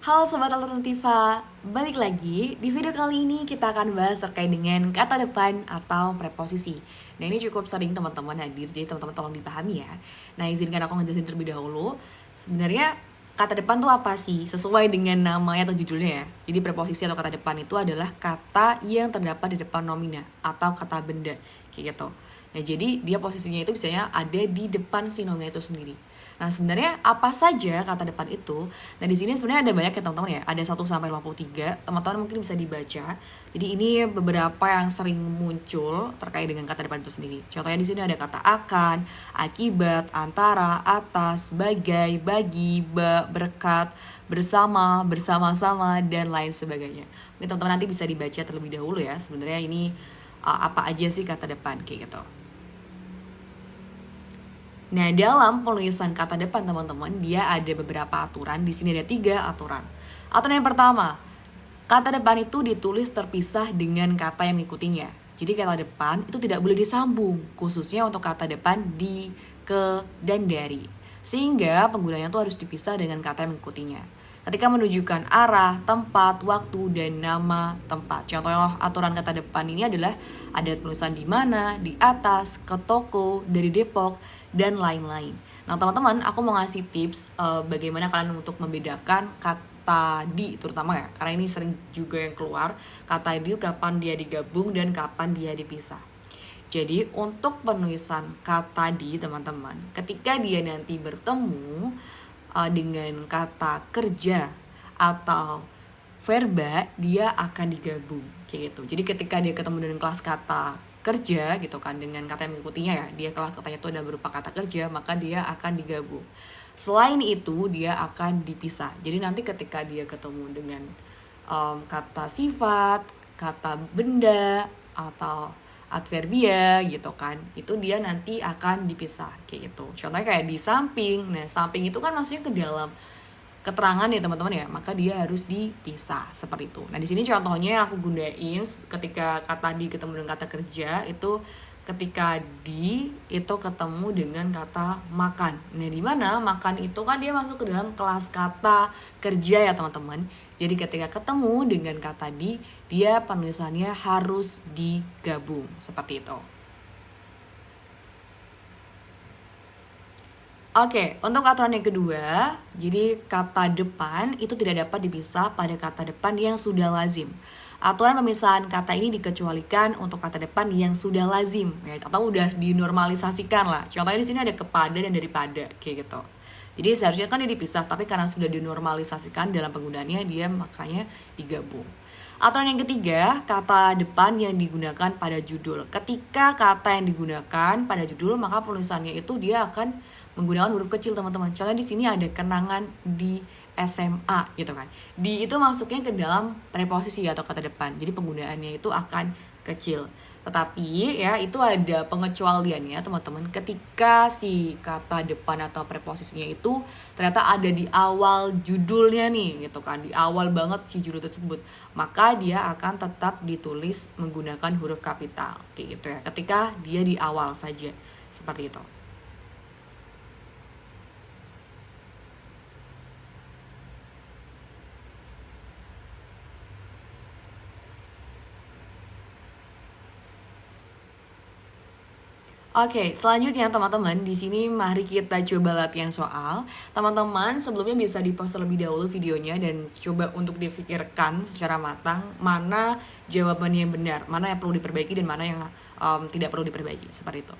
Halo Sobat Alternativa, balik lagi. Di video kali ini kita akan bahas terkait dengan kata depan atau preposisi. Nah ini cukup sering teman-teman hadir, jadi teman-teman tolong dipahami ya. Nah izinkan aku ngejelasin terlebih dahulu. Sebenarnya kata depan tuh apa sih? Sesuai dengan namanya atau judulnya ya. Jadi preposisi atau kata depan itu adalah kata yang terdapat di depan nomina atau kata benda, kayak gitu. Nah jadi dia posisinya itu biasanya ada di depan si nomina itu sendiri. Nah, sebenarnya apa saja kata depan itu? Nah, di sini sebenarnya ada banyak ya teman-teman ya. Ada 1 sampai 53. Teman-teman mungkin bisa dibaca. Jadi ini beberapa yang sering muncul terkait dengan kata depan itu sendiri. Contohnya di sini ada kata akan, akibat, antara, atas, bagai, bagi, berkat, bersama, bersama-sama, dan lain sebagainya. Mungkin teman-teman nanti bisa dibaca terlebih dahulu ya. Sebenarnya ini apa aja sih kata depan kayak gitu. Nah, dalam penulisan kata depan teman-teman, dia ada beberapa aturan. Di sini ada 3 aturan. Aturan yang pertama, kata depan itu ditulis terpisah dengan kata yang mengikutinya. Jadi kata depan itu tidak boleh disambung, khususnya untuk kata depan di, ke, dan dari. Sehingga penggunanya itu harus dipisah dengan kata yang mengikutinya. Ketika menunjukkan arah, tempat, waktu, dan nama tempat. Contoh aturan kata depan ini adalah ada tulisan di mana, di atas, ke toko, dari Depok, dan lain-lain. Nah teman-teman, aku mau ngasih tips bagaimana kalian untuk membedakan kata di terutama ya, karena ini sering juga yang keluar kata di kapan dia digabung dan kapan dia dipisah. Jadi untuk penulisan kata di teman-teman, ketika dia nanti bertemu dengan kata kerja atau verba, dia akan digabung kayak gitu. Jadi ketika dia ketemu dengan kelas kata kerja gitu kan, dengan kata yang mengikutinya ya, dia kelas katanya itu ada berupa kata kerja, maka dia akan digabung. Selain itu dia akan dipisah. Jadi nanti ketika dia ketemu dengan kata sifat, kata benda, atau adverbia gitu kan, itu dia nanti akan dipisah kayak gitu. Contohnya kayak di samping. Nah samping itu kan maksudnya ke dalam keterangan ya teman-teman ya, maka dia harus dipisah seperti itu. Nah di sini contohnya yang aku gunain ketika kata di ketemu dengan kata kerja itu ketika di itu ketemu dengan kata makan. Nah di mana makan itu kan dia masuk ke dalam kelas kata kerja ya teman-teman. Jadi ketika ketemu dengan kata di, dia penulisannya harus digabung seperti itu. Oke, untuk aturan yang kedua, jadi kata depan itu tidak dapat dipisah pada kata depan yang sudah lazim. Aturan pemisahan kata ini dikecualikan untuk kata depan yang sudah lazim, ya, atau udah dinormalisasikan lah. Contohnya di sini ada kepada dan daripada, kayak gitu. Jadi seharusnya kan dia dipisah, tapi karena sudah dinormalisasikan dalam penggunaannya, dia makanya digabung. Aturan yang ketiga, kata depan yang digunakan pada judul. Ketika kata yang digunakan pada judul, maka penulisannya itu dia akan menggunakan huruf kecil teman-teman. Contohnya di sini ada kenangan di SMA gitu kan. Di itu masuknya ke dalam preposisi atau kata depan. Jadi penggunaannya itu akan kecil. Tetapi ya itu ada pengecualiannya teman-teman. Ketika si kata depan atau preposisinya itu ternyata ada di awal judulnya nih gitu kan, di awal banget si judul tersebut, maka dia akan tetap ditulis menggunakan huruf kapital kayak gitu ya. Ketika dia di awal saja seperti itu. Oke, selanjutnya teman-teman, di sini mari kita coba latihan soal. Teman-teman sebelumnya bisa di-pause terlebih dahulu videonya dan coba untuk difikirkan secara matang mana jawabannya yang benar, mana yang perlu diperbaiki dan mana yang tidak perlu diperbaiki, seperti itu.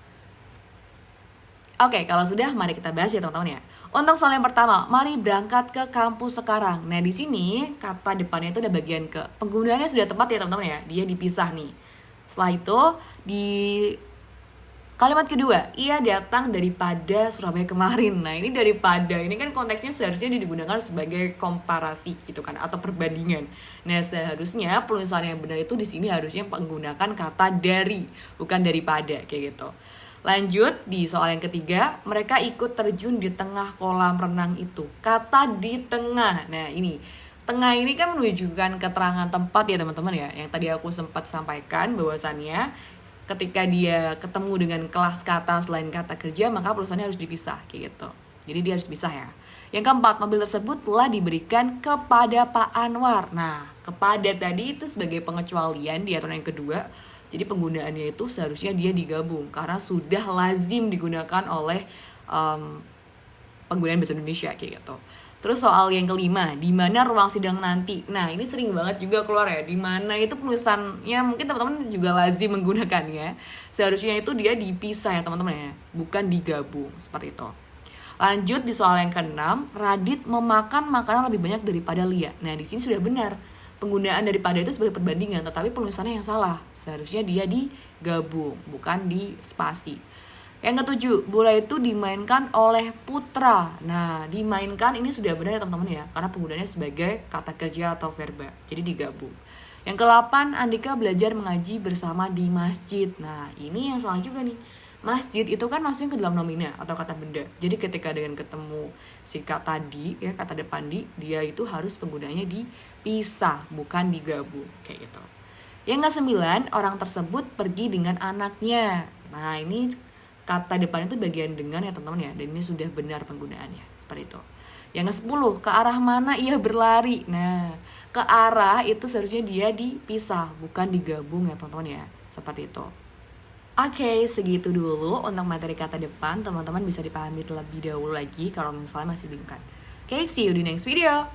Oke, kalau sudah mari kita bahas ya teman-teman ya. Untuk soal yang pertama, mari berangkat ke kampus sekarang. Nah, di sini kata depannya itu ada bagian ke. Penggunaannya sudah tepat ya teman-teman ya. Dia dipisah nih. Setelah itu di kalimat kedua, ia datang daripada Surabaya kemarin. Nah ini daripada, ini kan konteksnya seharusnya digunakan sebagai komparasi gitu kan, atau perbandingan. Nah seharusnya penulisan yang benar itu di sini harusnya menggunakan kata dari, bukan daripada kayak gitu. Lanjut di soal yang ketiga, mereka ikut terjun di tengah kolam renang itu. Kata di tengah, nah ini tengah ini kan menunjukkan keterangan tempat ya teman-teman ya. Yang tadi aku sempat sampaikan bahwasannya ketika dia ketemu dengan kelas kata selain kata kerja, maka penulisannya harus dipisah kayak gitu. Jadi dia harus pisah ya. Yang keempat, mobil tersebut telah diberikan kepada Pak Anwar. Nah, kepada tadi itu sebagai pengecualian di aturan yang kedua. Jadi penggunaannya itu seharusnya dia digabung karena sudah lazim digunakan oleh penggunaan bahasa Indonesia kayak gitu. Terus soal yang kelima, di mana ruang sidang nanti. Nah, ini sering banget juga keluar ya, di mana itu penulisannya mungkin teman-teman juga lazim menggunakannya. Seharusnya itu dia dipisah ya teman-teman ya, bukan digabung seperti itu. Lanjut di soal yang keenam, Radit memakan makanan lebih banyak daripada Lia. Nah, di sini sudah benar. Penggunaan daripada itu sebagai perbandingan, tetapi penulisannya yang salah. Seharusnya dia digabung, bukan di spasi. Yang ketujuh, bola itu dimainkan oleh Putra. Nah, dimainkan ini sudah benar ya teman-teman ya, karena penggunaannya sebagai kata kerja atau verba. Jadi digabung. Yang ke-8, Andika belajar mengaji bersama di masjid. Nah, ini yang salah juga nih. Masjid itu kan masuknya ke dalam nomina atau kata benda. Jadi ketika dengan ketemu si kata di, ya kata depan di, dia itu harus penggunaannya dipisah, bukan digabung kayak gitu. Yang ke-9, orang tersebut pergi dengan anaknya. Nah, ini kata depan itu bagian dengan ya teman-teman ya, dan ini sudah benar penggunaannya seperti itu. Yang ke-10, ke arah mana ia berlari. Nah, ke arah itu seharusnya dia dipisah, bukan digabung ya teman-teman ya, seperti itu. Oke, segitu dulu untuk materi kata depan. Teman-teman bisa dipahami terlebih dahulu lagi kalau misalnya masih bingung kan. Oke, see you di next video.